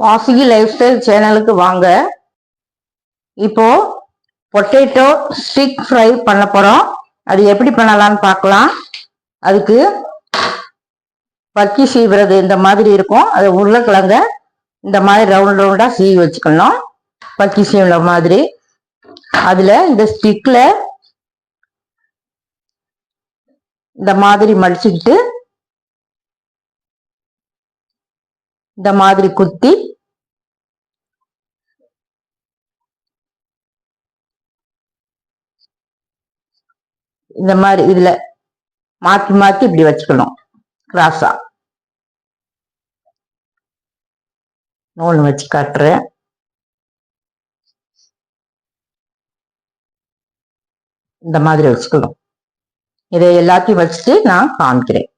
Vasuki life style சேனலுக்கு வாங்க. இப்போ பொட்டேட்டோ ஸ்டிக் ஃப்ரை பண்ண போறோம். அது எப்படி பண்ணலாம்னு பார்க்கலாம். அதுக்கு பக்கி சீவுறது இந்த மாதிரி இருக்கும். அது உருளைக்கிழங்க இந்த மாதிரி ரவுண்ட் ரவுண்டா சீவி வச்சுக்கணும். பக்கி சீவுற மாதிரி. அதுல இந்த ஸ்டிக்ல இந்த மாதிரி மடிச்சுக்கிட்டு இந்த மாதிரி குத்தி இந்த மாதிரி இதுல மாத்தி மாத்தி இப்படி வச்சுக்கணும். கிராஸா நூல் வச்சு காட்டுறேன். இந்த மாதிரி வச்சுக்கணும். இதை எல்லாத்தையும் வச்சுட்டு நான் காமிக்கிறேன்.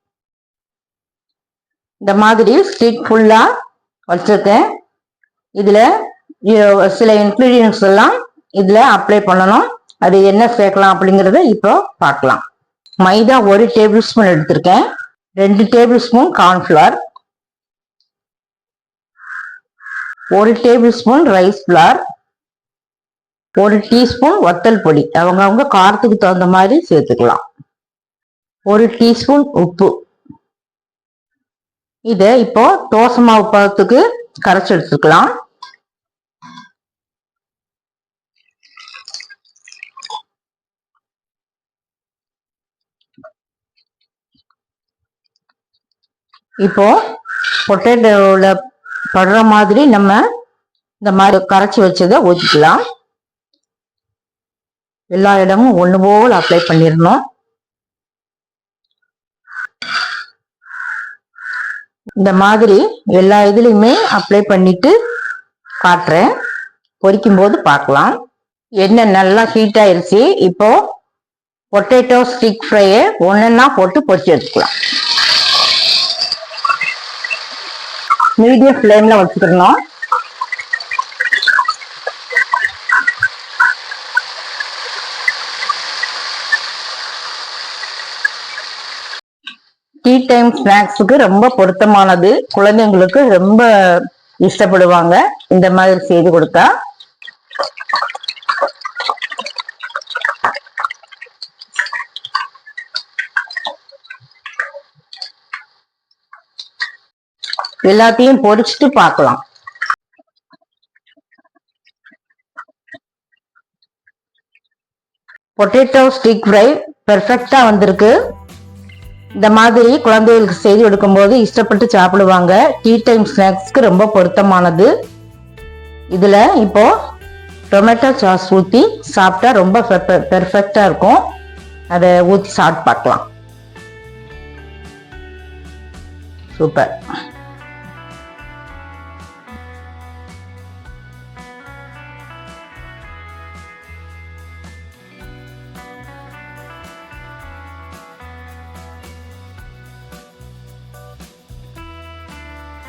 இந்த மாதிரி ஸ்டிக் ஃபுல்லா வச்சிருக்கேன். இதுல சில இன்கிரீடியன்ஸ் எல்லாம் இதுல அப்ளை பண்ணணும். அது என்ன சேர்க்கலாம் அப்படிங்கறத இப்போ பார்க்கலாம். மைதா 1 டேபிள் ஸ்பூன் எடுத்திருக்கேன். 2 table spoon cornflour, 1 table spoon rice flower, 1 teaspoon வத்தல் பொடி. அவங்க காரத்துக்கு தகுந்த மாதிரி சேர்த்துக்கலாம். 1 டீஸ்பூன் உப்பு. இத இப்போ தோசை மாவு பதத்துக்கு கரைச்சி எடுத்துக்கலாம். இப்போ பொட்டேட்டோல படுற மாதிரி நம்ம இந்த மாதிரி கரைச்சி வச்சதை ஊற்றிக்கலாம். எல்லா இடமும் ஒன்று போல் அப்ளை பண்ணிடணும். இந்த மாதிரி எல்லா இதுலையுமே அப்ளை பண்ணிட்டு காட்டுறேன். பொரிக்கும் போது பார்க்கலாம். எண்ணெய் நல்லா ஹீட் ஆயிருச்சு. இப்போ பொட்டேட்டோ ஸ்டிக் ஃப்ரையை ஒன்னொன்னா போட்டு பொரிச்சு எடுத்துக்கலாம். மீடியம் ஃப்ளேம்ல வச்சுக்கணும். டீ டைம் ஸ்நாக்ஸுக்கு ரொம்ப பொருத்தமானது. குழந்தைங்களுக்கு ரொம்ப இஷ்டப்படுவாங்க இந்த மாதிரி செய்து கொடுத்தா. எல்லாத்தையும் பொரிச்சுட்டு பார்க்கலாம். பொட்டேட்டோ ஸ்டிக் ஃப்ரை பெர்ஃபெக்டா வந்திருக்கு. இந்த மாதிரி குழந்தைகளுக்கு செய்து கொடுக்கும் போது இஷ்டப்பட்டு சாப்பிடுவாங்க. டீ டைம் ஸ்நாக்ஸ்க்கு ரொம்ப பொருத்தமானது. இதுல இப்போ டொமேட்டோ சாஸ் ஊத்தி சாப்பிட்டா ரொம்ப பெர்ஃபெக்டா இருக்கும். அதை ஊத்தி சாப்பிட்டு பார்க்கலாம். சூப்பர்.